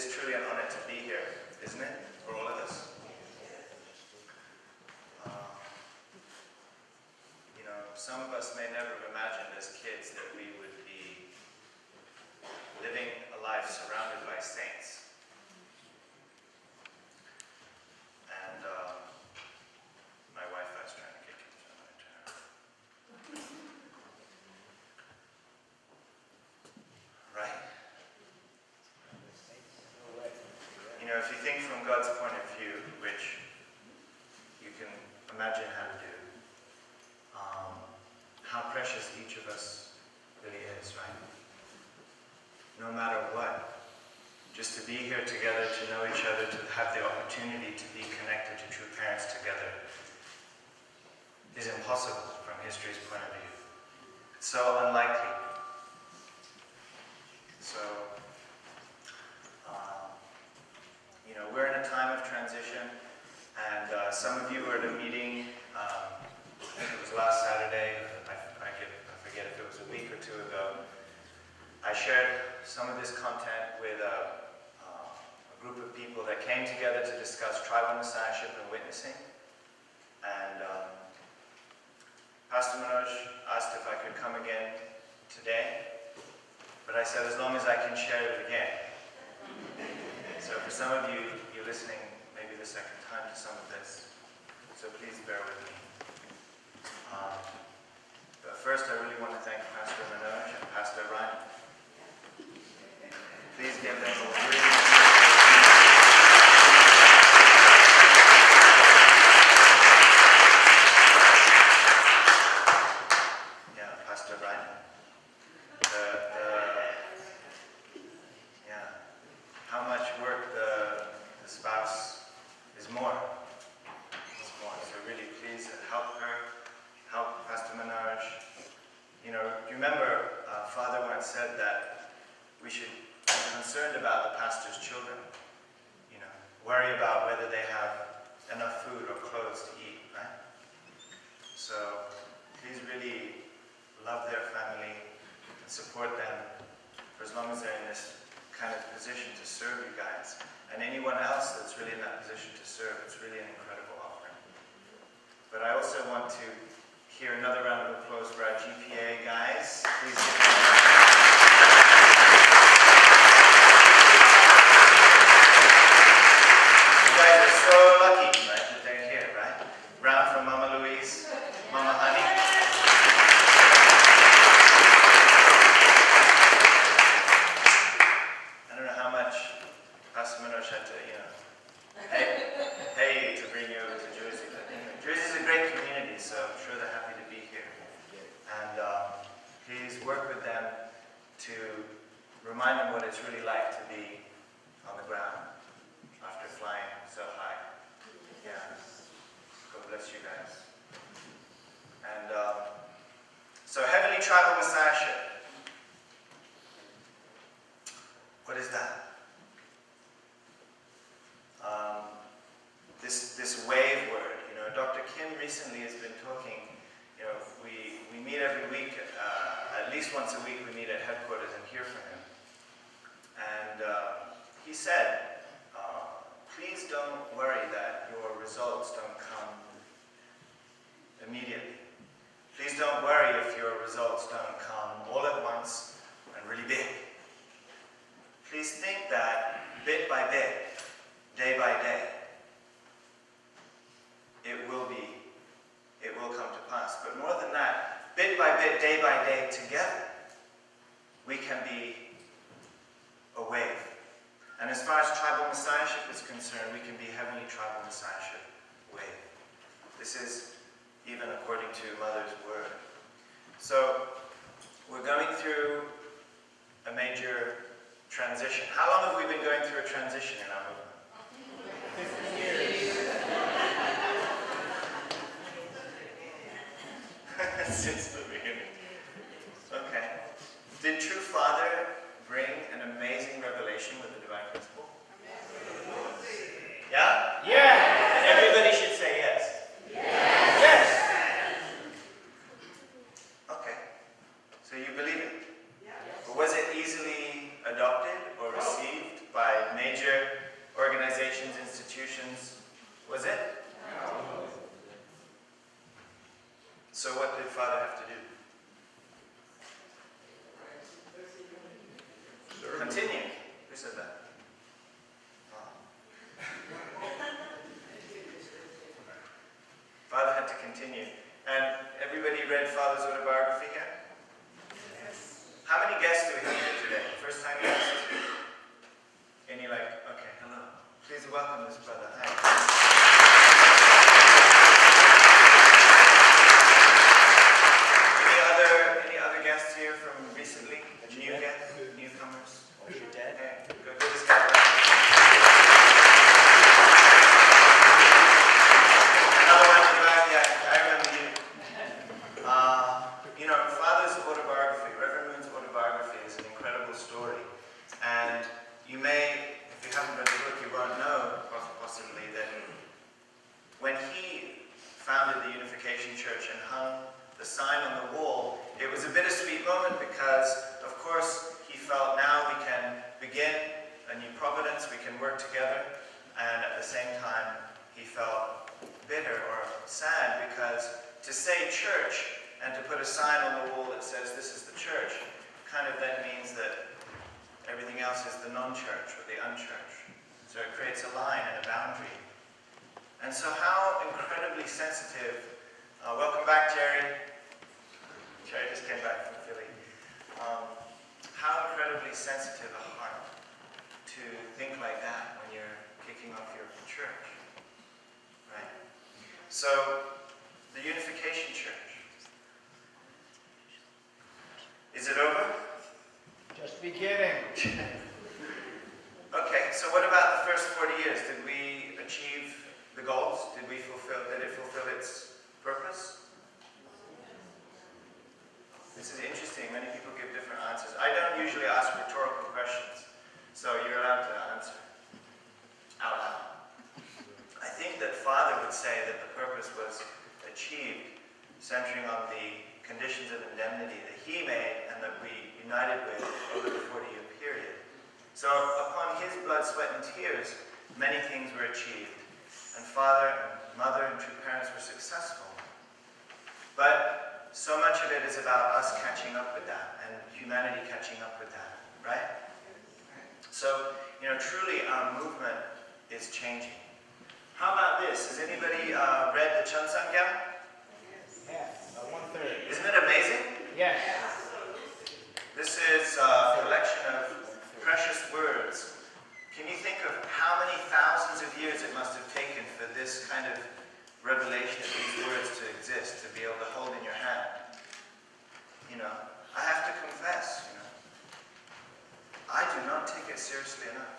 is truly an honor to be here, isn't it, for all of us? Some of us may never have imagined as kids that we would be living a life surrounded by saints. And my Wi-Fi is trying to kick in, so I'm going to turn it off. Right? If you think from God's point of view, which you can imagine how to do, how precious each of us really is, right? No matter what, just to be here together, to know each other, to have the opportunity to be connected to true parents together is impossible from history's point of view. It's so unlikely. So, we're in a time of transition, and some of you were at a meeting, I think it was last Saturday, I forget if it was a week or two ago. I shared some of this content with a group of people that came together to discuss tribal messiahship and witnessing. And Pastor Manoj asked if I could come again today, but I said as long as I can share it again. So for some of you, you're listening maybe the second time to some of this, so please bear with me. But first, I really want to thank Pastor Manoj and Pastor Ryan. Please give them a really Pastor Ryan. How much work the spouse is more. It's more. So really please help her, help Pastor Manoj. You remember Father once said that we should be concerned about the pastor's children. Worry about whether they have enough food or clothes to eat, right? So please really love their family and support them for as long as they're in this kind of position to serve you guys. And anyone else that's really in that position to serve, it's really an incredible offering. But I also want to hear another round of applause for our GPA guys. Please give them You guys are so lucky, right, that they're here, right? Round for Mama Louise, Mama Honey. I don't know how much Pastor Manoj had to, pay you to bring you over to Jersey. But Jersey's a great community, so I'm sure they're happy to be here. And please work with them to remind them what it's really like to be on the ground after flying so high. Yeah. God bless you guys. And so Heavenly Tribal Messiahship. What is that? This wave word, Dr. Kim recently has been talking, we meet every week, at least once a week we meet at headquarters and hear from him. And he said, please don't worry that your results don't come immediately. Please don't worry if your results don't come all at once and really big. Please think that bit by bit, day by day, it will come to pass. But more than that, bit by bit, day by day, together, we can be a wave. And as far as tribal messiahship is concerned, we can be heavenly tribal messiahship wave. This is even according to Mother's word. So, we're going through a major transition. How long have we been going through a transition in our movement? 50 years. Since the beginning. Okay. Did True Father bring an amazing revelation with the divine principle? Yeah? Yeah! And everybody should say yes. Yes! Yes! Okay. So you believe it? Yes. Was it easily adopted or received by major So what did Father have to do? Continue. Who said that? Father had to continue. And everybody read Father's autobiography here? Yes. How many guests do we have here today? First time guests? Any okay, hello. Please welcome this brother. Hi. Any other guests here from recently? New guests? Newcomers? Oh, you're dead? Hey, go give this guy a Another one in the back, yeah, I remember you. Father's autobiography, Reverend Moon's autobiography is an incredible story. And you may, if you haven't read the book, you won't know, possibly, that when he founded the Unification Church and hung the sign on the wall, it was a bittersweet moment because, of course, he felt now we can begin a new providence, we can work together, and at the same time, he felt bitter or sad because to say church and to put a sign on the wall that says this is the church kind of then means that everything else is the non-church or the unchurch. So it creates a line and a boundary. And so how incredibly sensitive, welcome back Jerry. Jerry just came back from Philly. How incredibly sensitive a heart to think like that when you're kicking off your church. Right? So, the Unification Church. Is it over? Just beginning. Okay, so what about the first 40 years? Did we achieve the goals? Did it fulfill its purpose? This is interesting. Many people give different answers. I don't usually ask rhetorical questions, so you're allowed to answer out loud. I think that Father would say that the purpose was achieved centering on the conditions of indemnity that he made and that we united with over the 40-year period. So upon his blood, sweat, and tears, many things were achieved. And Father and Mother and true parents were successful. But so much of it is about us catching up with that and humanity catching up with that, right? So, truly our movement is changing. How about this? Has anybody read the Chansangyam? Yes, 1/3. Isn't it amazing? Yes. This is a collection of precious words. Can you think of how many thousands of years it must have taken for this kind of revelation of these words to exist, to be able to hold in your hand? I have to confess, I do not take it seriously enough.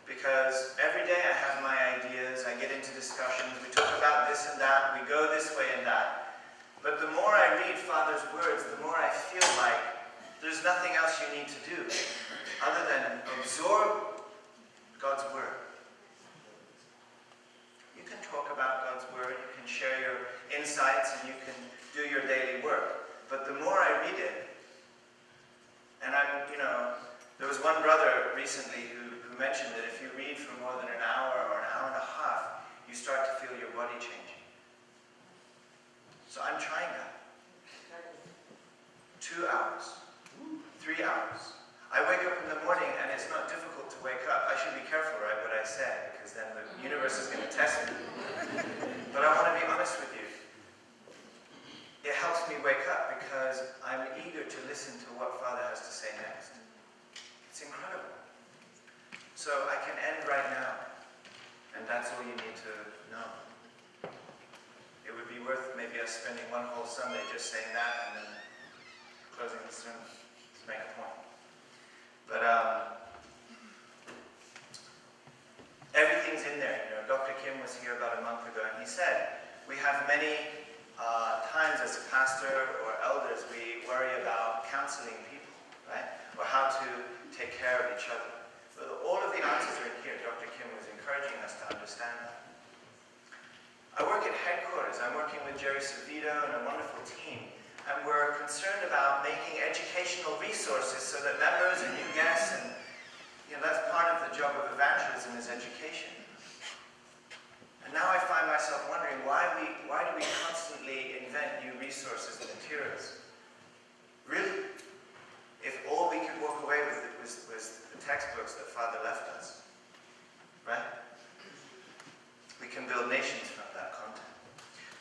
Because every day I have my ideas, I get into discussions, we talk about this and that, we go this way and that. But the more I read Father's words, the more I feel like there's nothing else you need to do other than absorb God's word. You can talk about God's word, you can share your insights, and you can do your daily work. But the more I read it, and there was one brother recently who mentioned that if you read for more than an hour or an hour and a half, you start to feel your body changing. So I'm trying that. 2 hours, 3 hours. I wake up in the morning and it's not difficult to wake up. I should be careful, right, what I say, because then the universe is going to test me. But I want to be honest with you. It helps me wake up because I'm eager to listen to what Father has to say next. It's incredible. So I can end right now, and that's all you need to know. It would be worth maybe us spending one whole Sunday just saying that and then closing the sermon to make a point. But everything's in there. Dr. Kim was here about a month ago, and he said, we have many times as a pastor or elders, we worry about counseling people, right? Or how to take care of each other. But all of the answers are in here. Dr. Kim was encouraging us to understand that. I work at headquarters. I'm working with Jerry Savito and a wonderful team. And we're concerned about making educational resources so that members and new guests, and that's part of the job of evangelism is education. And now I find myself wondering why do we constantly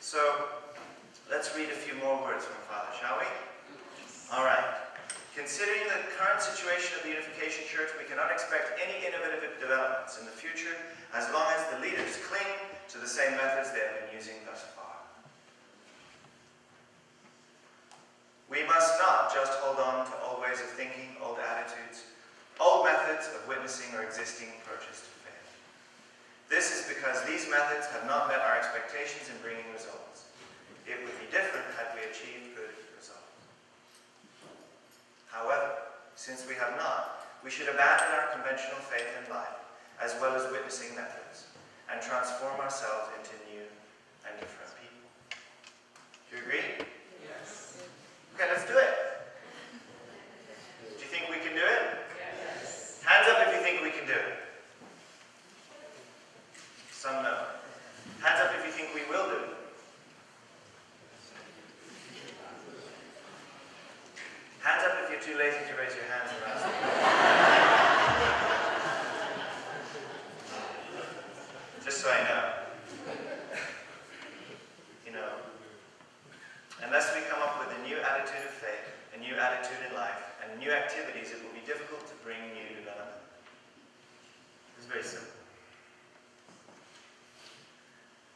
So, let's read a few more words from Father, shall we? All right. Considering the current situation of the Unification Church, we cannot expect any innovative developments in the future as long as the leaders cling to the same methods they have been using thus far. We must not just hold on to old ways of thinking, old attitudes, old methods of witnessing or existing approaches to faith. This is because these methods have not met our expectations in bringing results. It would be different had we achieved good results. However, since we have not, we should abandon our conventional faith and life, as well as witnessing methods, and transform ourselves into new and different people. Do you agree? Yes. Okay, let's do it. Do you think we can do it? Yes. Hands up if you think we can do it. Some no. Hands up if you think we will do it. Hands up if you're too lazy to raise your hands around. Just so I know. You know, unless we come up with a new attitude of faith, a new attitude in life, and new activities, it will be difficult to bring new development. It's very simple.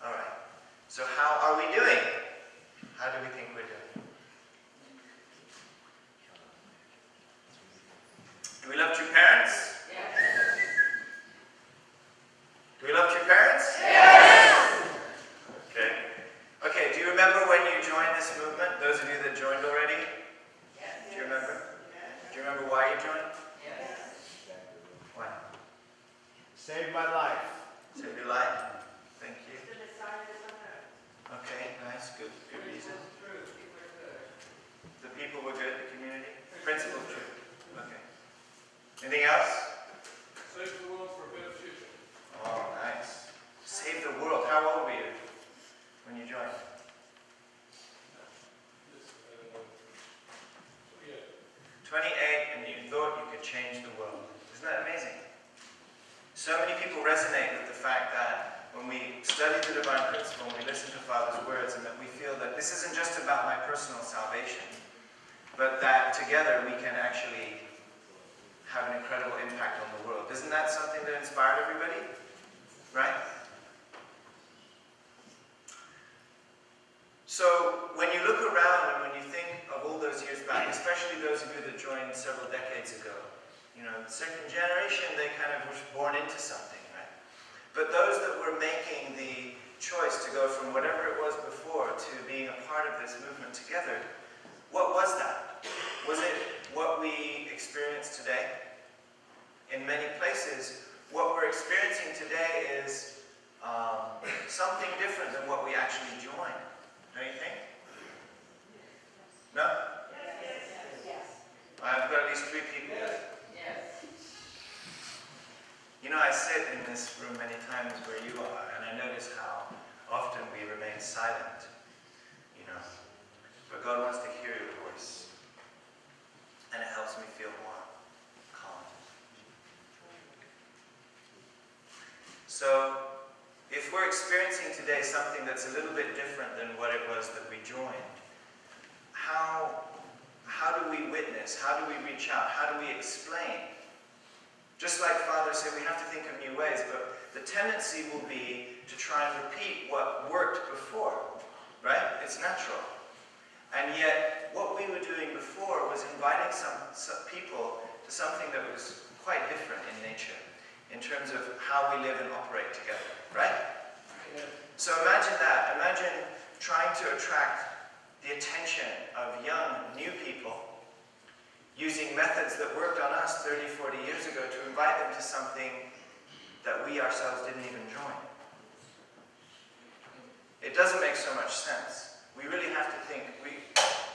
All right. So how are we doing? How do we think we're doing? Do we love true parents? Yes. Do we love true parents? Yes. Okay. Okay, do you remember when you joined this movement? Those of you that joined already? Yes. Do you remember? Do you remember why you joined? Yes. Why? Saved my life. Saved your life? Thank you. Okay, nice, good reason. The people were good, the community? Principle of truth. Okay. Anything else? Save the world for a better future. Oh, nice. Save the world. How old were you when you joined? Yeah. 28, and you thought you could change the world. Isn't that amazing? So many people resonate with the fact that when we study the divine principle, when we listen to Father's words, and that we feel that this isn't just about my personal salvation, but that together we can actually have an incredible impact on the world. Isn't that something that inspired everybody? Right? So, when you look around and when you think of all those years back, especially those of you that joined several decades ago, you know, the second generation, they kind of were born into something, right? But those that were making the choice to go from whatever it was before to being a part of this movement together, what was that? Was it what we experience today? In many places, what we're experiencing today is something different than what we actually joined. Don't you think? No? Yes. I've got at least 3 people. Yes. You know, I sit in this room many times where you are, and I notice how often we remain silent, you know. But God wants to hear your voice, and it helps me feel more calm. So, if we're experiencing today something that's a little bit different than what it was that we joined, how do we witness? How do we reach out? How do we explain? Just like Father said, we have to think of new ways, but the tendency will be to try and repeat what worked before, right? It's natural. And yet, what we were doing before was inviting some people to something that was quite different in nature, in terms of how we live and operate together, right? Yeah. So imagine that. Imagine trying to attract the attention of young, new people, using methods that worked on us 30, 40 years ago to invite them to something that we ourselves didn't even join. It doesn't make so much sense. We really have to think.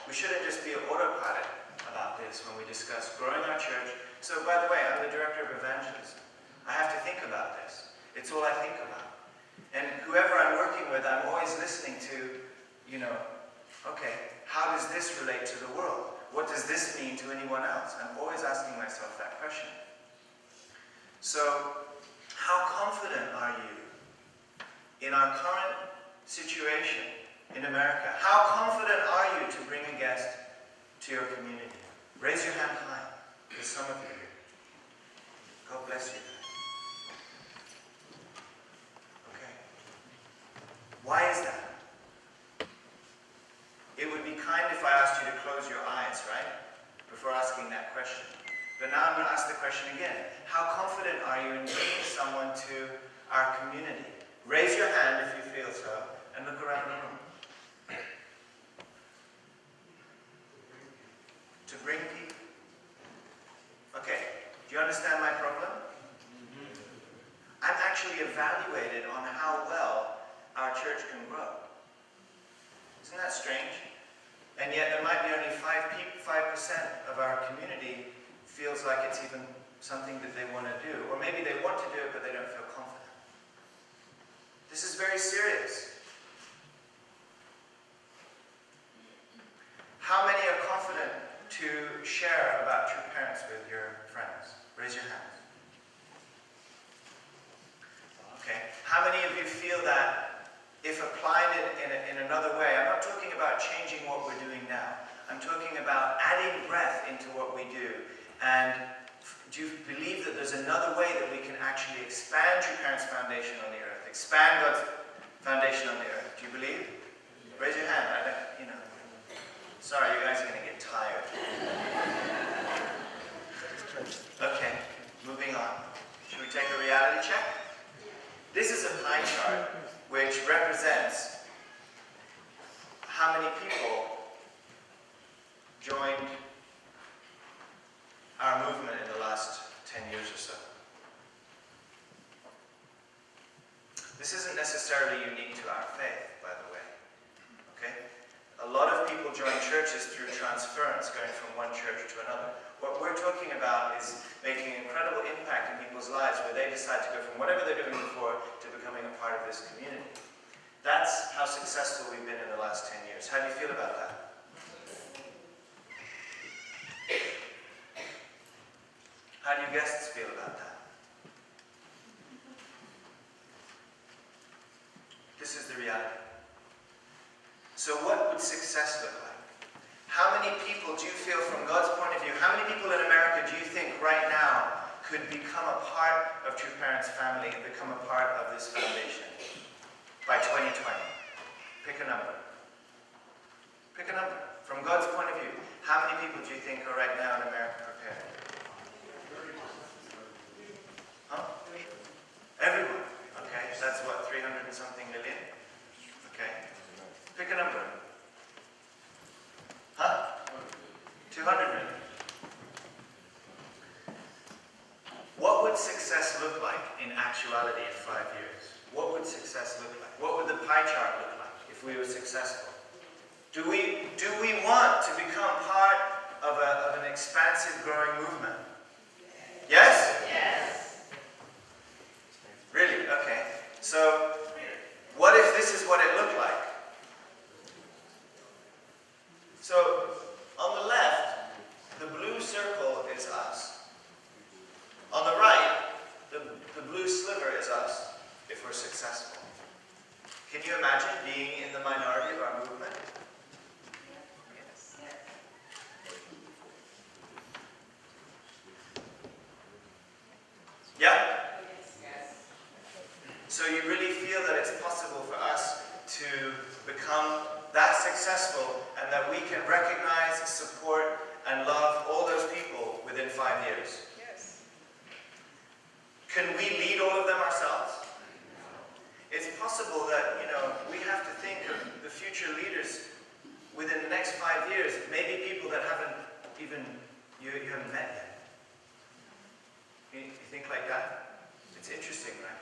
We shouldn't just be an autopilot about this when we discuss growing our church. So, by the way, I'm the director of evangelism. I have to think about this. It's all I think about. And whoever I'm working with, I'm always listening to, you know, okay, how does this relate to the world? What does this mean to anyone else? I'm always asking myself that question. So, how confident are you in our current situation, in America? How confident are you to bring a guest to your community? Raise your hand high. There's some of you here. God bless you. Okay. Why is that? It would be kind if I asked you to close your eyes, right? Before asking that question. But now I'm going to ask the question again. How confident are you in bringing someone to our community? Raise your hand if you feel so, and look around the room. To bring people. Okay, do you understand my problem? I'm actually evaluated on how well our church can grow. Isn't that strange? And yet there might be only 5% of our community feels like it's even something that they want to do. Or maybe they want to do it, but they don't feel confident. This is very serious. How many are confident to share about true parents with your friends? Raise your hands. Okay. How many of you feel that if applied in another way, I'm not talking about changing what we're doing now. I'm talking about adding breath into what we do. And do you believe that there's another way that we can actually expand True Parents Foundation on the earth? Expand God's foundation on the earth. Do you believe? Raise your hand. I don't, you know. Sorry, you guys are going to get tired. Okay, moving on. Should we take a reality check? This is a pie chart which represents how many people joined our movement in the last 10 years or so. This isn't necessarily unique to our faith, by the way. Okay? A lot of people join churches through transference, going from one church to another. What we're talking about is making an incredible impact in people's lives where they decide to go from whatever they're doing before to becoming a part of this community. That's how successful we've been in the last 10 years. How do you feel about that? How do you guests feel about that? This is the reality. So what would success look like? How many people do you feel, from God's point of view, how many people in America do you think right now could become a part of True Parents family and become a part of this foundation by 2020? Pick a number. Pick a number. From God's point of view, how many people do you think are right now in America prepared? Huh? Everyone. Okay, so that's what, 300 and something million? Okay. Pick a number. Huh? 200 million. What would success look like in actuality in 5 years? What would success look like? What would the pie chart look like if we were successful? Do we want to become part of an expansive, growing movement? Yes? Yes. Really? Okay. So, what if this is what it looked like? So, on the left, the blue circle is us. On the right, the blue sliver is us, if we're successful. Can you imagine being in the minority of our movement? Yes. Yeah? Yes. So you really feel that it's possible for us to become that successful and that we can recognize, support, and love all those people within 5 years? Yes. Can we lead all of them ourselves? It's possible that, we have to think of the future leaders within the next 5 years, maybe people that you haven't met yet. You think like that? It's interesting, right?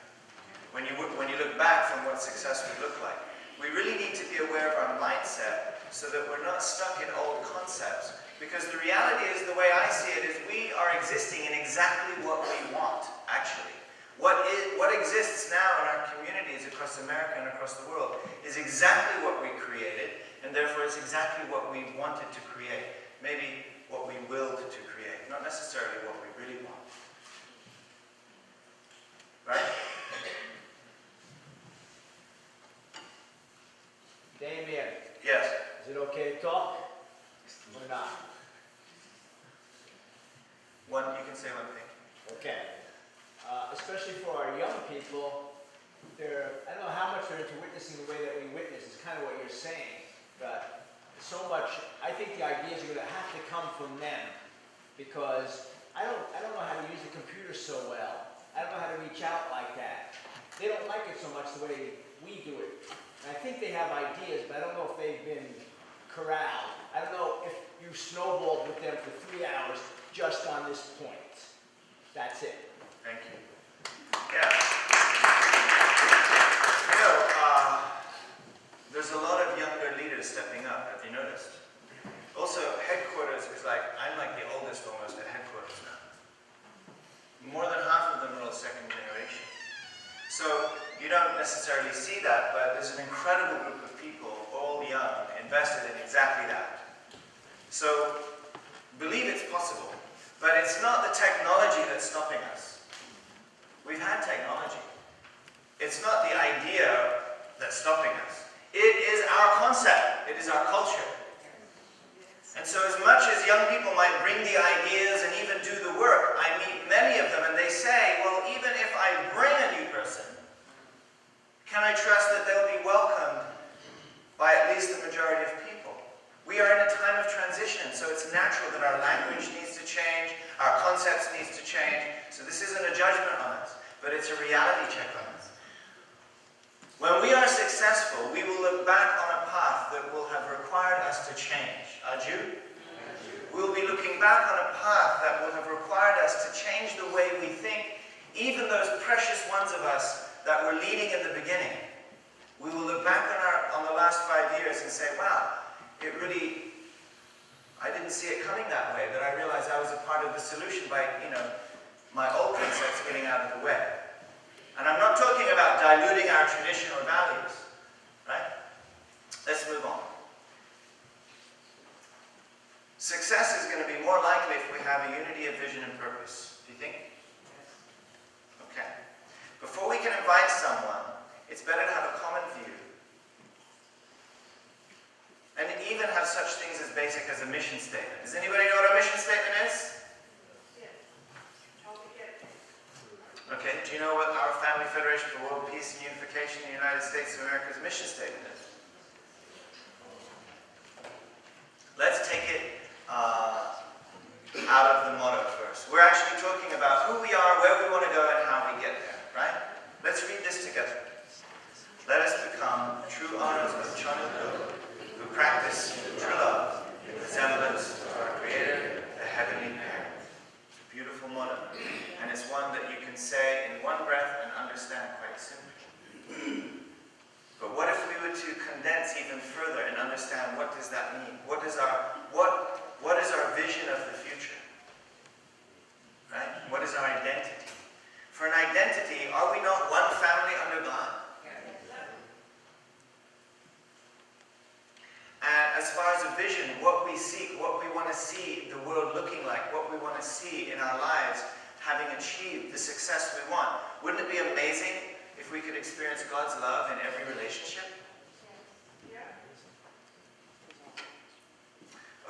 When you look back from what success would look like, we really need to be aware of our mindset so that we're not stuck in old concepts. Because the reality is, the way I see it, is we are existing in exactly what we want, actually. What exists now in our communities across America and across the world is exactly what we created, and therefore it's exactly what we wanted to create. Maybe what we willed to create, not necessarily what we really want. Right? Damien. Is it okay to talk or not? You can say one thing. Okay. Especially for our young people, I don't know how much they're into witnessing the way that we witness. It's kind of what you're saying, but so much. I think the ideas are going to have to come from them, because I don't know how to use the computer so well. I don't know how to reach out like that. They don't like it so much the way we do it. And I think they have ideas, but I don't know if they've been corralled. I don't know if you snowballed with them for 3 hours just on this point. That's it. Thank you. Yeah. You know, there's a lot of younger leaders stepping up. Have you noticed? Also, headquarters is I'm like the oldest almost at headquarters now. More than half of them are all second generation. So you don't necessarily see that, but there's an incredible group of people, all young, invested in exactly that. So believe it's possible, but it's not the technology that's stopping us. We've had technology. It's not the idea that's stopping us. It is our concept. It is our culture. And so as much as young people might bring the ideas and even do the work, I meet many of them and they say, well, even if I bring a new person, can I trust that they'll be welcomed by at least the majority of people? We are in a time of transition, so it's natural that our language needs to change, our concepts needs to change. So this isn't a judgment on us, but it's a reality check on us. When we are successful, we will look back on a path that will have required us to change. You? We will be looking back on a path that will have required us to change the way we think, even those precious ones of us that were leading in the beginning. We will look back on the last 5 years and say, wow, I didn't see it coming that way, that I realized I was a part of the solution by, my old concepts getting out of the way. And I'm not talking about diluting our traditional values, right? Let's move on. Success is going to be more likely if we have a unity of vision and purpose. Do you think? Okay. Before we can invite someone, it's better to have a common view. And even have such things as basic as a mission statement. Does anybody know what a mission statement is? Okay, do you know what our Family Federation for World Peace and Unification in the United States of America's mission statement is? Let's take it out of the motto first. We're actually talking about who we are, where we want to go, and how we get there, right? Let's read this together. Let us become true honors of Channel who practice true love in resemblance to our Creator, the Heavenly Parent. It's a beautiful motto, and it's one that you can say in one breath and understand quite simply. But what if we were to condense even further and understand what does that mean? What is our vision of the future? Right? What is our identity? For an identity, are we not one family under God? And as far as a vision, what we seek, what we want to see the world looking like, what we want to see in our lives, having achieved the success we want, wouldn't it be amazing if we could experience God's love in every relationship?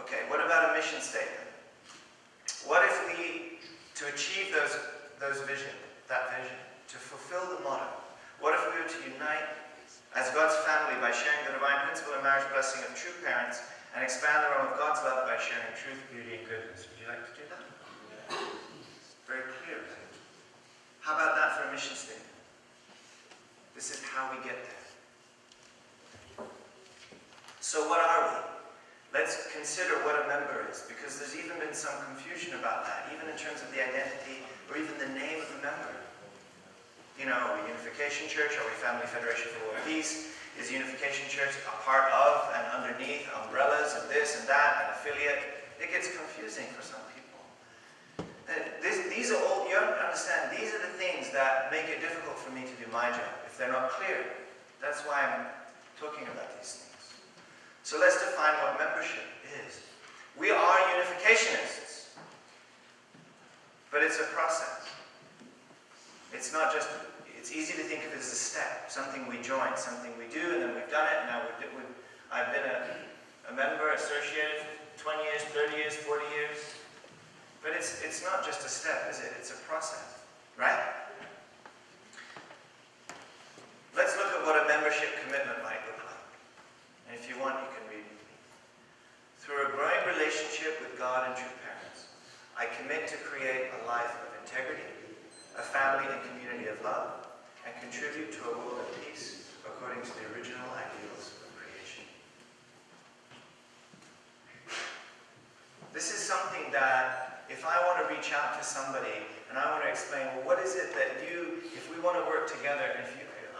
Okay, what about a mission statement? What if we, to achieve that vision, to fulfill the motto, what if we were to unite as God's family by sharing the divine principle and marriage blessing of true parents and expand the realm of God's love by sharing truth, beauty, and goodness? Would you like to do that? Very clear. How about that for a mission statement? This is how we get there. So what are we? Let's consider what a member is, because there's even been some confusion about that, even in terms of the identity or even the name of a member. Are we Unification Church? Are we Family Federation for World Peace? Is Unification Church a part of and underneath umbrellas and this and that, an affiliate? It gets confusing for some people. These are all, you understand, these are the things that make it difficult for me to do my job, if they're not clear. That's why I'm talking about these things. So let's define what membership is. We are unificationists, but it's a process. It's not just, it's easy to think of it as a step, something we join, something we do, and then we've done it, and now I've been a a member associated 20 years, 30 years, 40 years. But it's not just a step, is it? It's a process, right? Let's look at what a membership commitment might look like. And if you want, you can read with me. Through a growing relationship with God and true parents, I commit to create a life of integrity, a family and community of love, and contribute to a world of peace according to the original ideals of creation. This is something that if I want to reach out to somebody and I want to explain, well, what is it that if we want to work together, and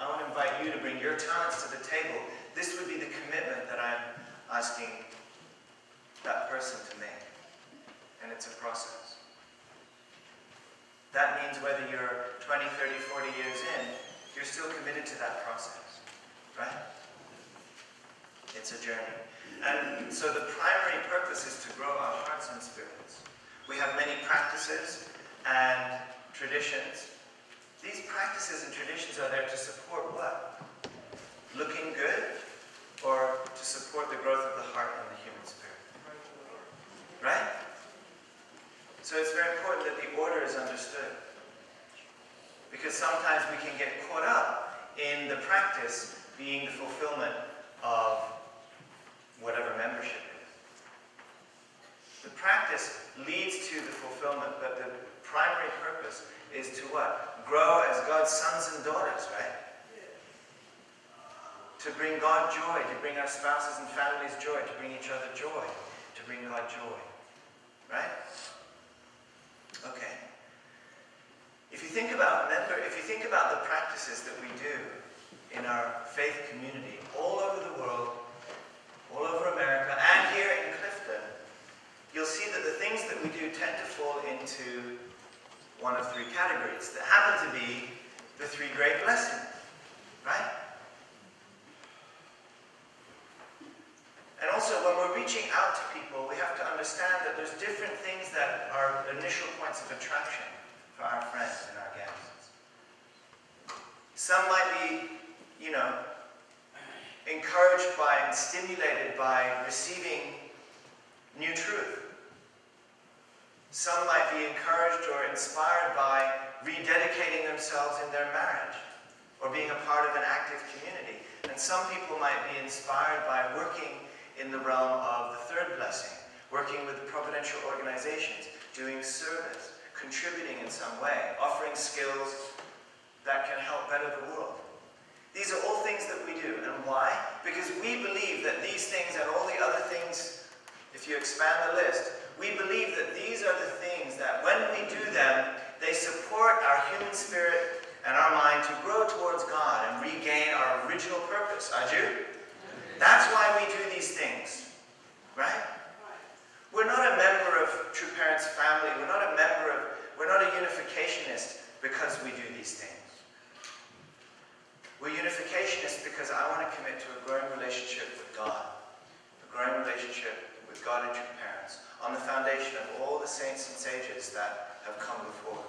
I want to invite you to bring your talents to the table, this would be the commitment that I'm asking that person to make. And it's a process. That means whether you're 20, 30, 40 years in, you're still committed to that process, right? It's a journey. And so the primary purpose is to grow our hearts and spirits. We have many practices and traditions. These practices and traditions are there to support what? Looking good, or to support the growth of the heart and the human spirit. Right? So it's very important that the order is understood. Because sometimes we can get caught up in the practice being the fulfillment of whatever membership is. The practice leads to the fulfillment, but the primary purpose is to what? Grow as God's sons and daughters, right? To bring God joy, to bring our spouses and families joy, to bring each other joy, to bring God joy. Right? Okay. If you think about the practices that we do in our faith community all over the world, all over America, and here in Clifton, you'll see that the things that we do tend to fall into one of three categories that happen to be the three great blessings, right? And also, when we're reaching out to people, we have to understand that there's different things that are initial points of attraction for our friends and our guests. Some might be, encouraged by and stimulated by receiving new truth. Some might be encouraged or inspired by rededicating themselves in their marriage or being a part of an active community. And some people might be inspired by working in the realm of the third blessing, working with providential organizations, doing service, contributing in some way, offering skills that can help better the world. These are all things that we do. And why? Because we believe that these things and all the other things, if you expand the list, we believe that these are the things that when we do them, they support our human spirit and our mind to grow towards God and regain our original purpose. Are you? That's why we do these things, right? We're not a member of True Parents family. We're not a unificationist because we do these things. We're unificationists because I want to commit to a growing relationship with God, a growing relationship with God and True Parents, on the foundation of all the saints and sages that have come before.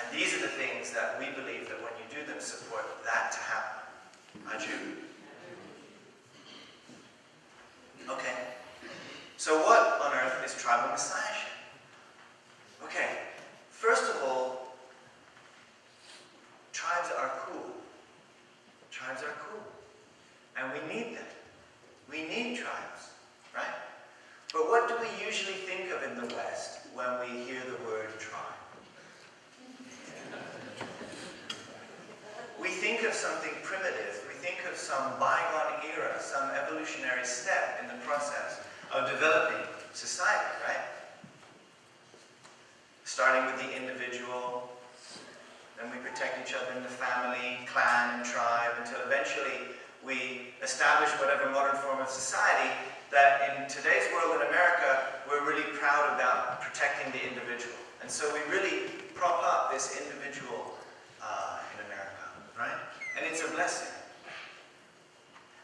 And these are the things that we believe that when you do them, support that to happen. Aren't you? Okay. So what on earth is tribal messiahship? Okay. First of all, tribes are cool. Tribes are cool. And we need them. We need tribes, right? But what do we usually think of in the West when we hear the word tribe? We think of something primitive. We think of some bygone era, some evolutionary step in the process of developing society, right? Starting with the individual, then we protect each other in the family, clan, and tribe, until eventually we establish whatever modern form of society that in today's world in America, we're really proud about protecting the individual. And so we really prop up this individual in America, right? And it's a blessing.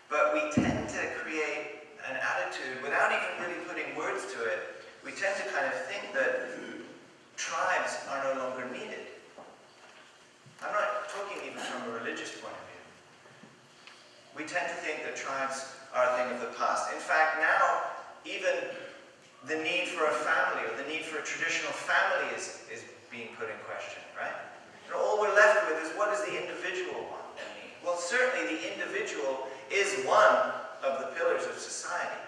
But we tend to create an attitude, without even really putting words to it, we tend to kind of think that tribes are no longer needed. I'm not talking even from a religious point of view. We tend to think that tribes are a thing of the past. In fact, now, even the need for a family or the need for a traditional family is being put in question, right? And all we're left with is, what does the individual want and need? Well, certainly the individual is one of the pillars of society.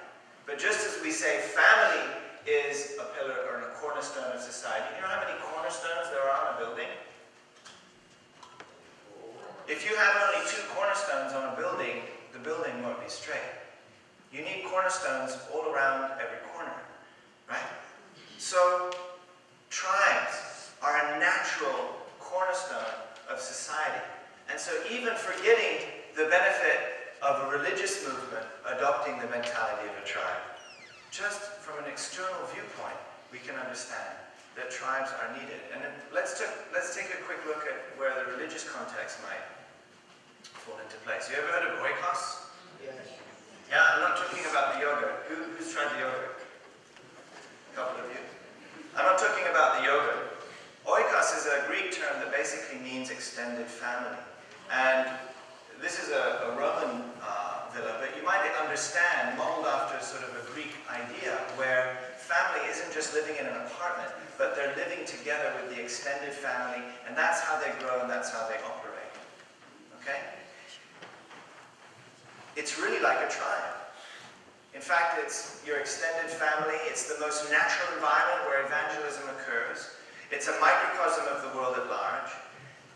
But just as we say family is a pillar or a cornerstone of society, you know how many cornerstones there are on a building? If you have only 2 cornerstones on a building, the building won't be straight. You need cornerstones all around every corner, right? So, tribes are a natural cornerstone of society. And so even forgetting the benefit of a religious movement adopting the mentality of a tribe, just from an external viewpoint, we can understand that tribes are needed. And then let's take a quick look at where the religious context might fall into place. You ever heard of oikos? Yes. Yeah, I'm not talking about the yogurt. Who's tried the yogurt? A couple of you. I'm not talking about the yogurt. Oikos is a Greek term that basically means extended family. And this is a Roman villa, but you might understand, modeled after sort of a Greek idea, where family isn't just living in an apartment, but they're living together with the extended family, and that's how they grow and that's how they operate. Okay? It's really like a tribe. In fact, it's your extended family. It's the most natural environment where evangelism occurs. It's a microcosm of the world at large,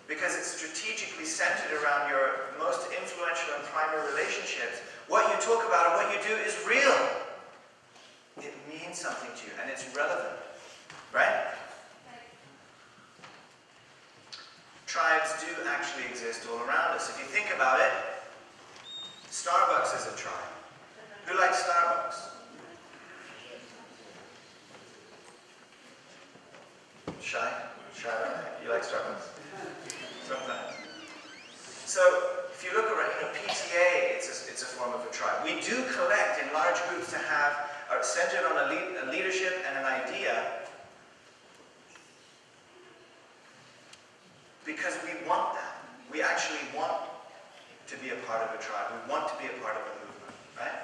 because it's strategically centered around your most influential and primary relationships. What you talk about and what you do is real. It means something to you, and it's relevant, right? Tribes do actually exist all around us. If you think about it, Starbucks is a tribe. Who likes Starbucks? Shy? Shy, right? You like Starbucks? Sometimes. So, if you look around, PTA, it's a form of a tribe. We do collect in large groups to have, centered on a leadership and an idea, because we want that. We actually want to be a part of a tribe. We want to be a part of a movement, right?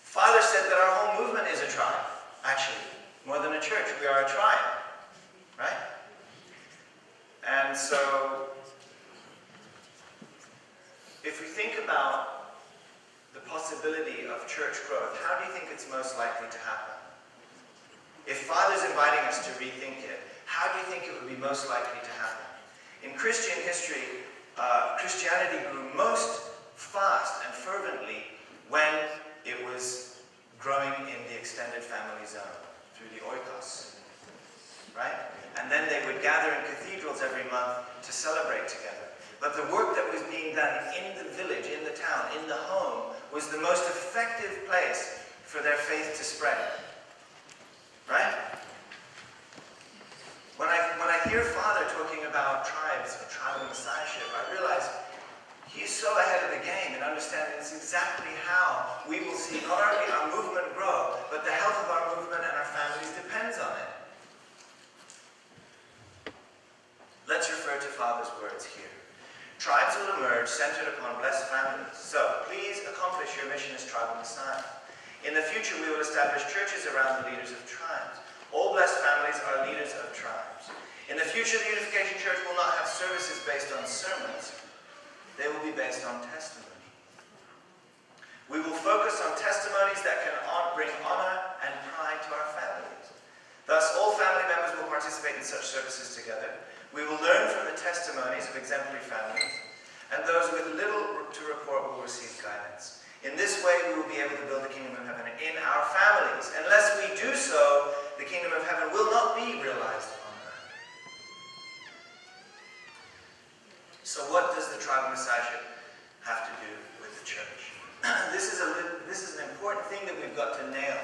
Father said that our whole movement is a tribe, actually. More than a church, we are a tribe, right? And so, if we think about the possibility of church growth, how do you think it's most likely to happen? If Father's inviting us to rethink it, how do you think it would be most likely to happen? In Christian history, Christianity grew most fast and fervently when it was growing in the extended family zone, through the oikos, right? And then they would gather in cathedrals every month to celebrate together. But the work that was being done in the village, in the town, in the home, was the most effective place for their faith to spread. Right? When I hear Father talking about tribes, or tribal messiahship, I realize he's so ahead of the game in understanding it's exactly how we will see not only our movement grow, but the health of our movement and our families depends on it. Let's refer to Father's words here. Tribes will emerge centered upon blessed families. So, please accomplish your mission as tribal messiah. In the future, we will establish churches around the leaders of tribes. All blessed families are leaders of tribes. In the future, the Unification Church will not have services based on sermons. They will be based on testimony. We will focus on testimonies that can bring honor and pride to our families. Thus, all family members will participate in such services together. We will learn from the testimonies of exemplary families, and those with little to report will receive guidance. In this way, we will be able to build the kingdom of heaven in our families. Unless we do so, the kingdom of heaven will not be realized on earth. So what does the tribal messiahship have to do with the church? This is an important thing that we've got to nail.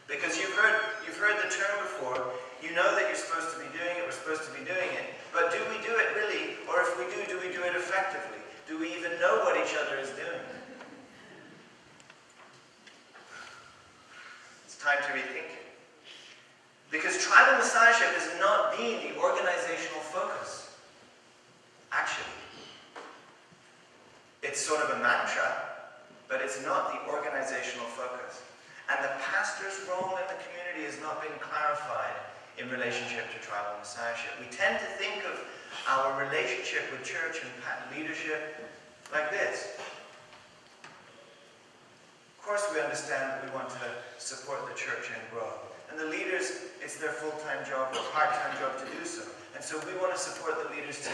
Because you've heard the term before. You know that you're supposed to be doing it, we're supposed to be doing it. But do we do it really? Or if we do we do it effectively? Do we even know what each other is doing? It's time to rethink it. Because tribal messiahship has not been the organizational focus. Actually. It's sort of a mantra, but it's not the organizational focus. And the pastor's role in the community has not been clarified in relationship to tribal messiahship. We tend to think of our relationship with church and leadership like this. Of course we understand that we want to support the church and grow. And the leaders, it's their full-time job or part-time job to do so. And so we want to support the leaders to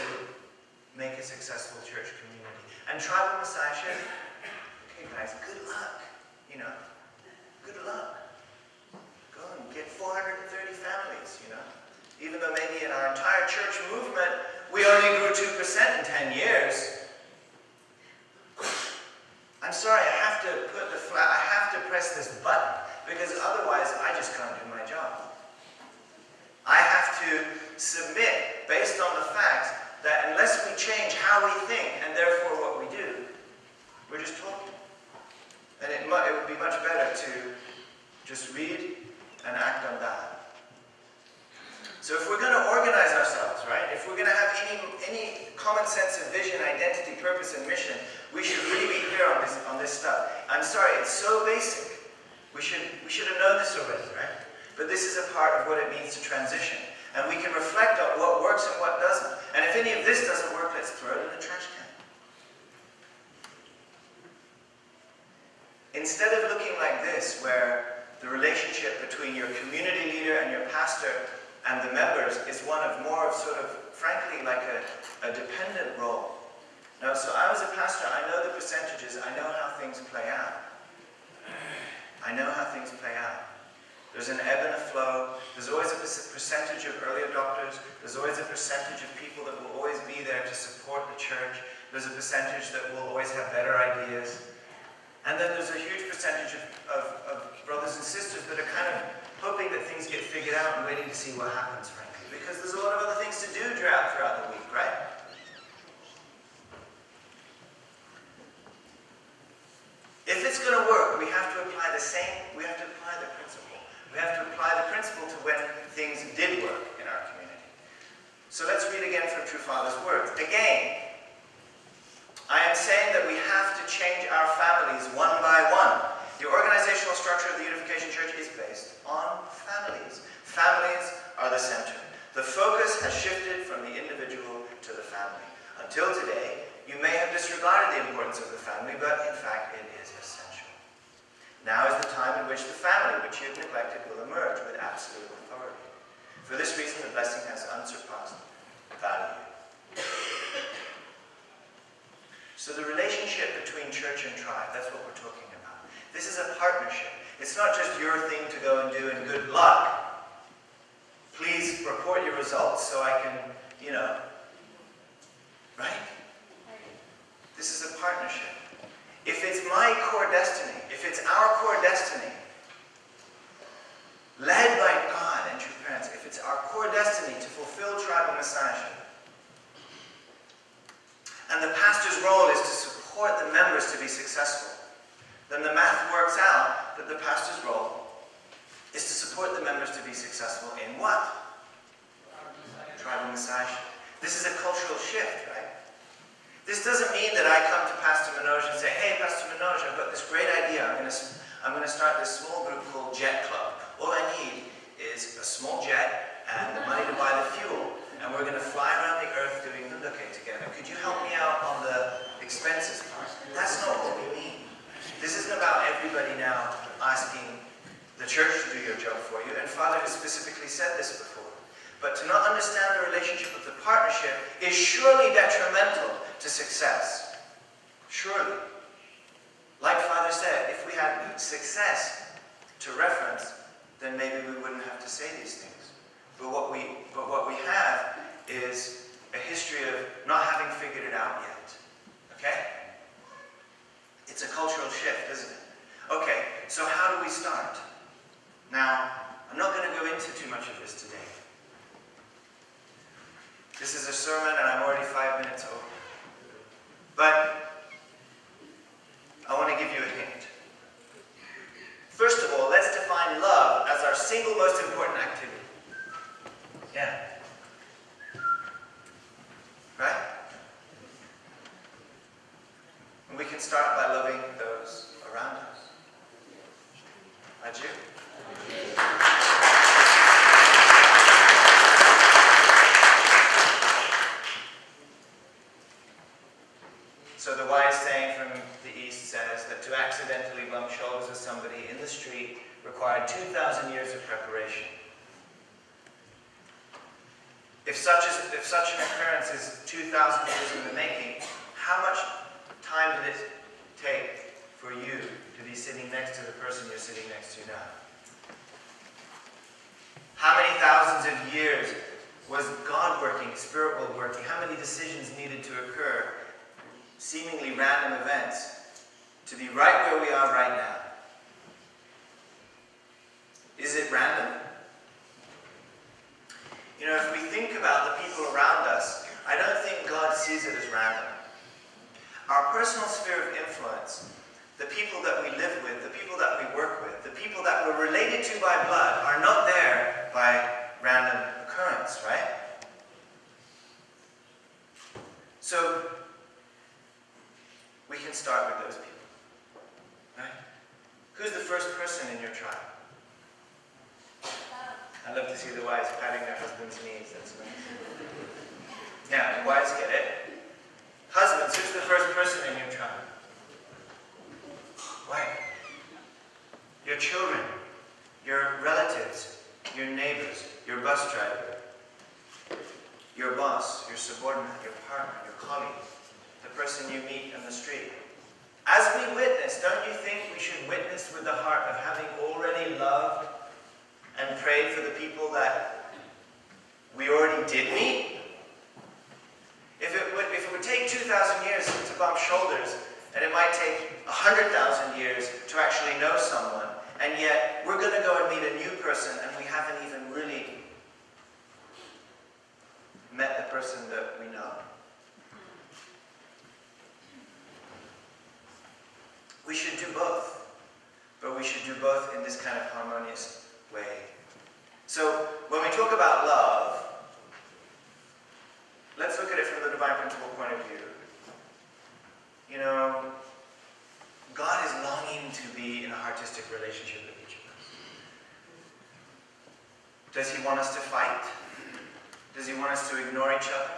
make a successful church community. And tribal messiahship, okay guys, good luck, you know. Good luck. Go and get 430 families, you know. Even though maybe in our entire church movement, we only grew 2% in 10 years. I'm sorry, I have to press this button, because otherwise I just can't do my job. I have to submit based on the fact that unless we change how we think and therefore what we do, we're just talking. And it would be much better to just read and act on that. So if we're going to organize ourselves, right? If we're going to have any common sense of vision, identity, purpose, and mission, we should really be clear on this stuff. I'm sorry, it's so basic. We should have known this already, right? But this is a part of what it means to transition. And we can reflect on what works and what doesn't. And if any of this doesn't work, let's throw it in the trash can. Instead of looking like this, where the relationship between your community leader and your pastor and the members is one of more of sort of, frankly, like a dependent role. Now, so I was a pastor, I know the percentages, I know how things play out. I know how things play out. There's an ebb and a flow, there's always a percentage of early adopters, there's always a percentage of people that will always be there to support the church, there's a percentage that will always have better ideas. And then there's a huge percentage of brothers and sisters that are kind of hoping that things get figured out and waiting to see what happens, frankly. Because there's a lot of other things to do throughout the week, right? If it's going to work, we have to apply the principle. We have to apply the principle to when things did work in our community. So let's read again from True Father's words. Again, I am saying that we have to change our families one by one. The organizational structure of the Unification Church is based on families. Families are the center. The focus has shifted from the individual to the family. Until today, you may have disregarded the importance of the family, but in fact it is essential. Now is the time in which the family, which you have neglected, will emerge with absolute authority. For this reason, the blessing has unsurpassed value. So the relationship between church and tribe, that's what we're talking about. This is a partnership. It's not just your thing to go and do and good luck. Please report your results so I can, you know, right? This is a partnership. If it's my core destiny, if it's our core destiny, led by God and true parents, if it's our core destiny to fulfill tribal messiahship, and the pastor's role is to support the members to be successful, then the math works out that the pastor's role is to support the members to be successful in what? Tribal messiahship. This is a cultural shift, right? This doesn't mean that I come to Pastor Manoj and say, hey, Pastor Manoj, I've got this great idea. I'm going to start this small group called Jet Club. All I need is a small jet and the money to buy the fuel. And we're going to fly around the earth doing the looking together. Could you help me out on the expenses part? That's not what we mean. This isn't about everybody now asking the church to do your job for you. And Father has specifically said this before. But to not understand the relationship of the partnership is surely detrimental to success. Surely. Like Father said, if we had success to reference, then maybe we wouldn't have to say these things. But what we have is a history of not having figured it out yet. Okay? It's a cultural shift, isn't it? Okay, so how do we start? Now, I'm not going to go into too much of this today. This is a sermon and I'm already 5 minutes over. But I want to give you a hint. First of all, let's define love as our single most important activity. Yeah. Right? can start by loving those around us. Adieu. So the wise saying from the East says that to accidentally bump shoulders with somebody in the street required 2,000 years of preparation. If such an occurrence is 2,000 years in the making, how much time did it take for you to be sitting next to the person you're sitting next to now? How many thousands of years was God working, Spirit world working? How many decisions needed to occur, seemingly random events, to be right where we are right now? Is it random? You know, if we think about the people around us, I don't think God sees it as random. Our personal sphere of influence, the people that we live with, the people that we work with, the people that we're related to by blood are not there by random occurrence, right? So, we can start with those people, right? Who's the first person in your tribe? I love to see the wives patting their husband's knees. That's nice. Yeah, wives get it. Husbands, who's the first person in your tribe? Wife. Your children, your relatives, your neighbors, your bus driver, your boss, your subordinate, your partner, your colleague, the person you meet on the street. As we witness, don't you think we should witness with the heart of having already loved and prayed for the people that we already did meet? If it would take 2,000 years to bump shoulders, and it might take 100,000 years to actually know someone, and yet we're going to go and meet a new person and we haven't even really met the person that we know. We should do both, but we should do both in this kind of harmonious way. So when we talk about love, let's look at it from the divine principle point of view. You know, God is longing to be in a artistic relationship with each of us. Does he want us to fight? Does he want us to ignore each other?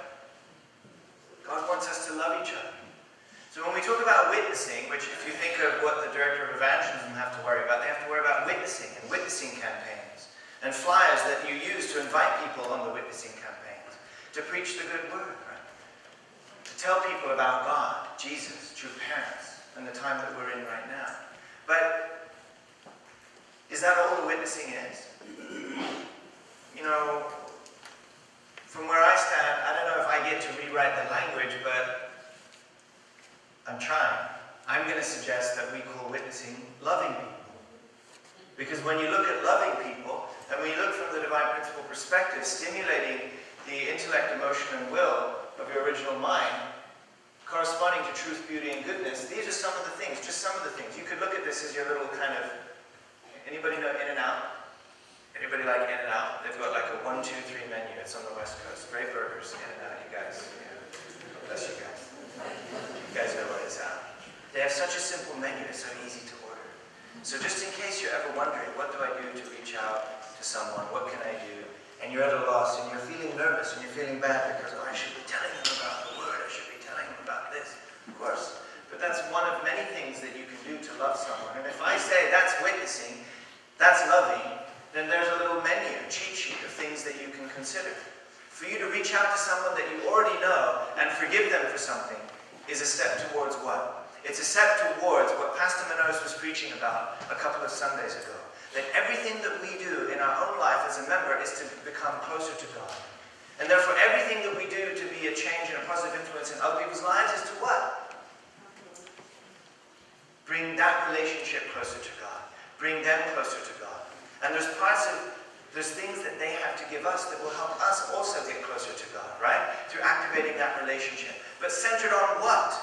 God wants us to love each other. So when we talk about witnessing, which if you think of what the director of evangelism have to worry about, they have to worry about witnessing and witnessing campaigns and flyers that you use to invite people on the witnessing campaigns, to preach the good word, right? To tell people about God, Jesus, true parents, and the time that we're in right now. But is that all the witnessing is? You know, from where I stand, I don't know if I get to rewrite the language, but I'm trying. I'm going to suggest that we call witnessing loving people. Because when you look at loving people, and when you look from the divine principle perspective, stimulating the intellect, emotion, and will of your original mind, corresponding to truth, beauty, and goodness, these are some of the things, just some of the things. You could look at this as your little kind of, anybody know In-N-Out? Anybody like In-N-Out? They've got like a 1, 2, 3 menu. It's on the West Coast. Great burgers, In-N-Out, you guys. Yeah. Bless you guys. You guys know what it's at. They have such a simple menu, it's so easy to order. So just in case you're ever wondering, what do I do to reach out to someone? What can I do? And you're at a loss, and you're feeling nervous, and you're feeling bad because, oh, I should be telling them about the word, I should be telling them about this. Of course. But that's one of many things that you can do to love someone. And if I say that's witnessing, that's loving, then there's a little menu, a cheat sheet of things that you can consider. For you to reach out to someone that you already know and forgive them for something is a step towards what? It's a step towards what Pastor Manos was preaching about a couple of Sundays ago. That everything that we do in our own life as a member is to become closer to God. And therefore everything that we do to be a change and a positive influence in other people's lives is to what? Bring that relationship closer to God. Bring them closer to God. And there's things that they have to give us that will help us also get closer to God, right? Through activating that relationship. But centered on what?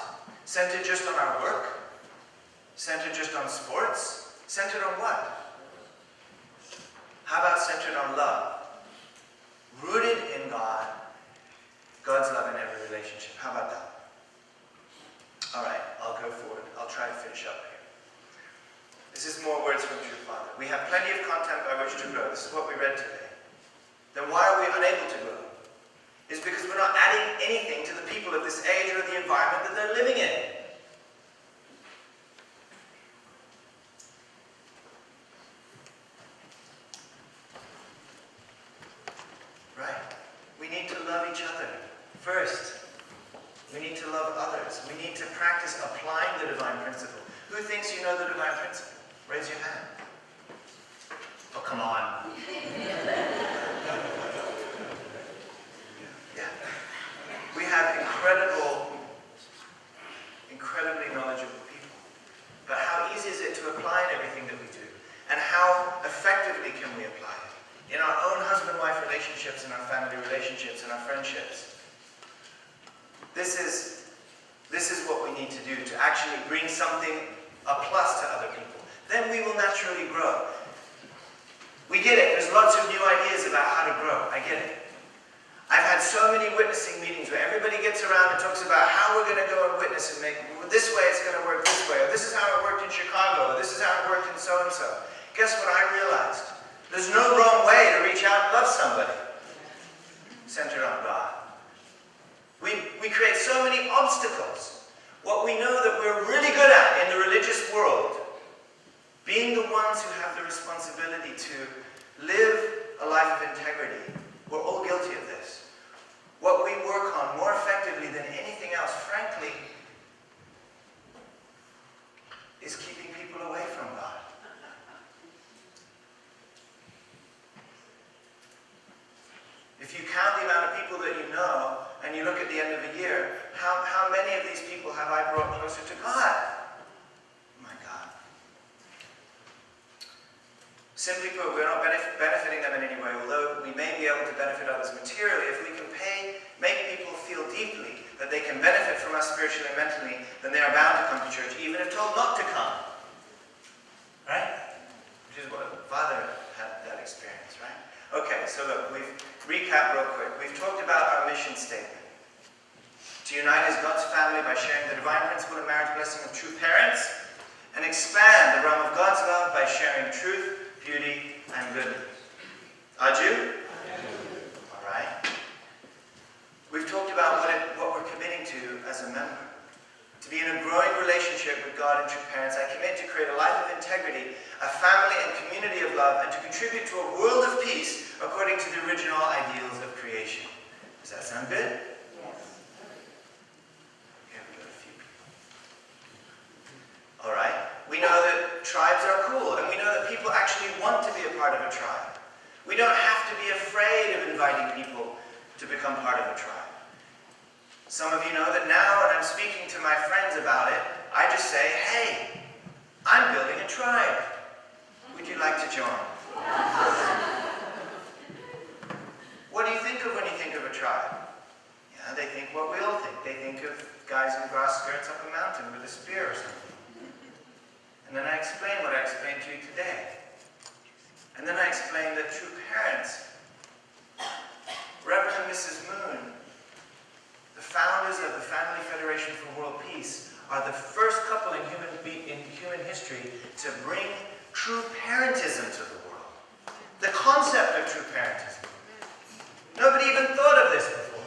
Centered just on our work? Centered just on sports? Centered on what? How about centered on love? Rooted in God, God's love in every relationship. How about that? All right, I'll go forward. finish up here. This is more words from True Father. We have plenty of content by which to grow. This is what we read today. Then why are we unable to grow? It's because we're not adding anything to the people of this age or the environment that they're living in. Right? We need to love each other first. We need to love others. We need to practice applying the divine principle. Who thinks you know the divine principle? Raise your hand. Oh, come on. Yeah. We have incredibly knowledgeable people. But how easy is it to apply in everything that we do? And how effectively can we apply it? In our own husband-wife relationships, in our family relationships, in our friendships. This is what we need to do to actually bring something, a plus to other people. Then we will naturally grow. We get it. There's lots of new ideas about how to grow. I get it. I've had so many witnessing meetings where everybody gets around and talks about how we're going to go and witness and make this way it's going to work this way, or this is how it worked in Chicago, or this is how it worked in so-and-so. Guess what I realized? There's no wrong way to reach out and love somebody centered on God. We create so many obstacles. What we know that we're really good at in the religious world, being the ones who have the responsibility to live a life of integrity, we're all guilty of this. What we work on more effectively than anything else, frankly, is keeping people away from God. If you count the amount of people that you know, and you look at the end of a year, how many of these people have I brought closer to God? My God. Simply put, we're not benefiting them in any way, although we may be able to benefit others materially. If we can make people feel deeply that they can benefit from us spiritually and mentally, then they are bound to come to church, even if told not to come. Right? Which is what Father had that experience, right? Okay, so look, we've recap real quick. We've talked about our mission statement. To unite as God's family by sharing the divine principle and marriage blessing of true parents, and expand the realm of God's love by sharing truth, beauty, and goodness. Are you? All right. We've talked about what we're committing to as a member. To be in a growing relationship with God and true parents, I commit to create a life of integrity, a family and community of love, and to contribute to a world of peace according to the original ideals of creation. Does that sound good? Yes. Okay, we got a few people. All right. We know that tribes are cool, and we know that people actually want to be a part of a tribe. We don't have to be afraid of inviting people to become part of a tribe. Some of you know that now when I'm speaking to my friends about it, I just say, hey, I'm building a tribe. Would you like to join? What do you think of when you think of a tribe? Yeah, they think what we all think. They think of guys in grass skirts up a mountain with a spear or something. And then I explain what I explained to you today. And then I explain that true parents, Reverend and Mrs. Moon, the founders of the Family Federation for World Peace, are the first couple in human history to bring true parentism to the world. The concept of true parentism. Nobody even thought of this before.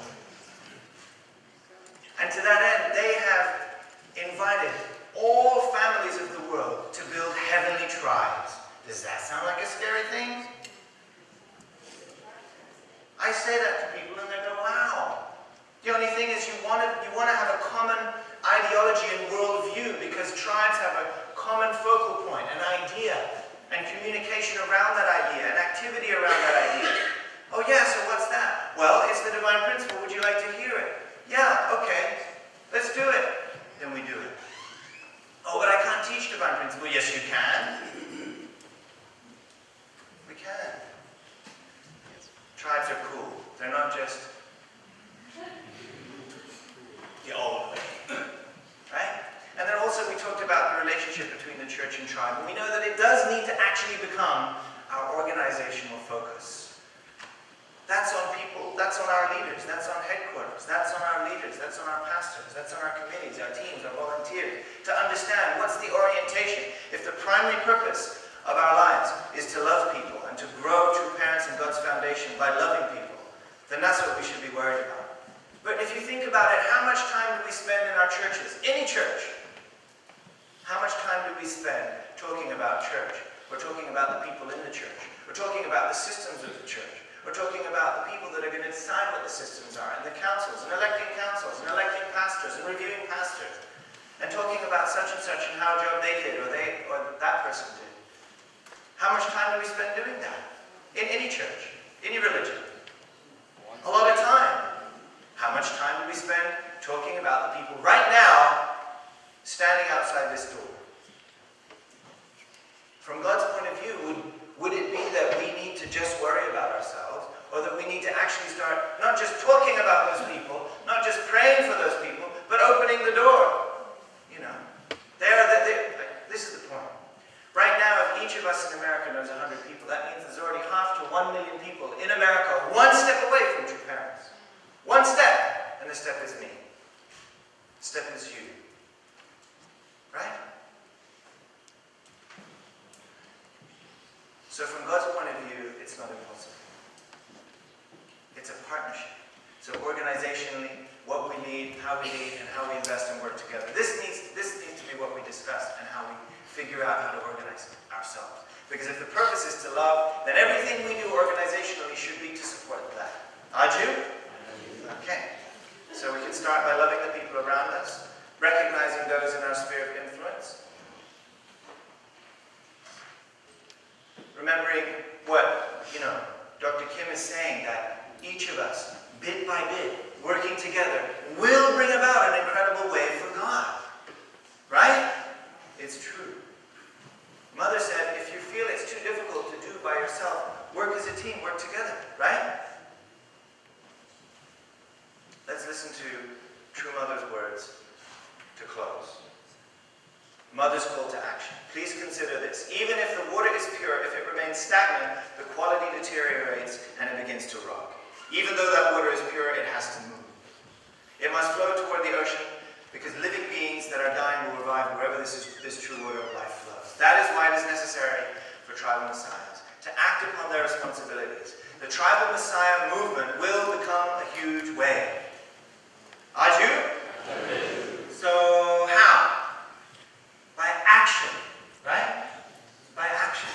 And to that end, they have invited all families of the world to build heavenly tribes. Does that sound like a scary thing? I say that to people and they go, wow. The only thing is you want to have a common ideology and worldview because tribes have a common focal point, an idea, and communication around that idea, and activity around that idea. Oh yeah, so what's that? Well, it's the divine principle. Would you like to hear it? Yeah, okay. Let's do it. Then we do it. Oh, but I can't teach divine principle. Yes, you can. We can. Tribes are cool. They're not just the old way. Right? And then also we talked about the relationship between the church and tribe. And we know that it does need to actually become our organizational focus. That's on people, that's on our leaders, that's on headquarters, that's on our leaders, that's on our pastors, that's on our committees, our teams, our volunteers, to understand what's the orientation. If the primary purpose of our lives is to love people and to grow true parents in God's foundation by loving people, then that's what we should be worried about. But if you think about it, how much time do we spend in our churches? Any church. How much time do we spend talking about church? We're talking about the people in the church. We're talking about the systems of the church. We're talking about the people that are going to decide what the systems are, and the councils, and electing councils, and electing pastors, and reviewing pastors, and talking about such and how a job they did, or that person did. How much time do we spend doing that? In any church, any religion? A lot of time. How much time do we spend talking about the people right now standing outside this door? From God's point of view, would it be that we need to just worry about ourselves, or that we need to actually start not just talking about those people, not just praying for those people, but opening the door? You know, this is the point. Right now, if each of us in America knows 100 people, that means there's already half to 1 million people in America, one step away from true parents. One step, and the step is me. The step is you. Right? So from God's point of view, it's not impossible. It's a partnership. So organizationally, what we need, how we lead, and how we invest and work together. This needs to be what we discuss and how we figure out how to organize ourselves. Because if the purpose is to love, then everything we do organizationally should be to support that. Aju? Okay. So we can start by loving the people around us, recognizing those in our sphere of influence, remembering what, Dr. Kim is saying, that each of us, bit by bit, working together, will bring about an incredible way for God. Right? It's true. Mother said, if you feel it's too difficult to do by yourself, work as a team, work together. Right? Let's listen to True Mother's words to close. Mother's call to action. Please consider this. Even if the water is pure, if it remains stagnant, the quality deteriorates and it begins to rot. Even though that water is pure, it has to move. It must flow toward the ocean, because living beings that are dying will revive wherever this true water of life flows. That is why it is necessary for tribal messiahs to act upon their responsibilities. The tribal messiah movement will become a huge wave. Aju? So how? By action, right? By action.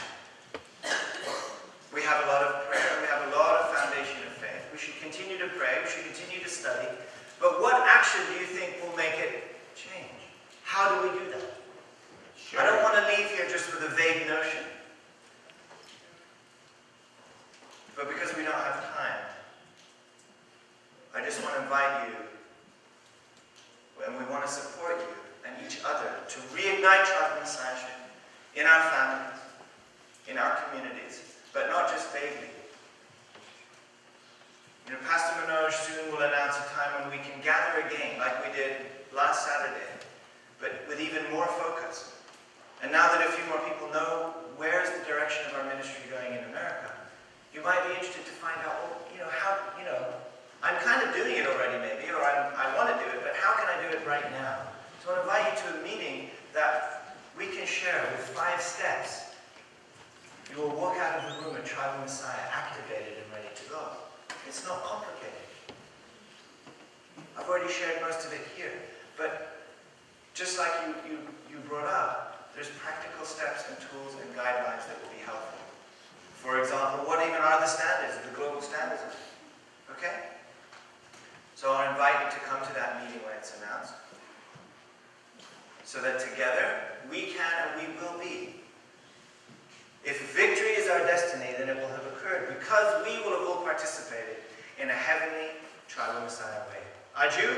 We have a lot of prayer, we have a lot of foundation of faith. We should continue to pray, we should continue to study. But what action do you think will make it change? How do we do that? Sure. I don't want to leave here just with a vague notion. But because we don't have time, I just want to invite you, and we want to support you and each other to reignite tribal messiahship in our families, in our communities, but not just vaguely. Pastor Manoj soon will announce a time when we can gather again, like we did last Saturday, but with even more focus. And now that a few more people know where's the direction of our ministry going in America, you might be interested to find out, I'm kind of doing it already maybe, or I want to do it, but how can I do it right now? So I want to invite you to a meeting that we can share with 5 steps. You will walk out of the room a tribal messiah activated and ready to go. It's not complicated. I've already shared most of it here, but just like you brought up, there's practical steps and tools and guidelines that will be helpful. For example, what even are the standards, the global standards? Okay? So I'll invite you to come to that meeting when it's announced, so that together we can and we will be. If victory is our destiny, then it will have occurred because we will have all participated in a heavenly tribal messiah way. Aju?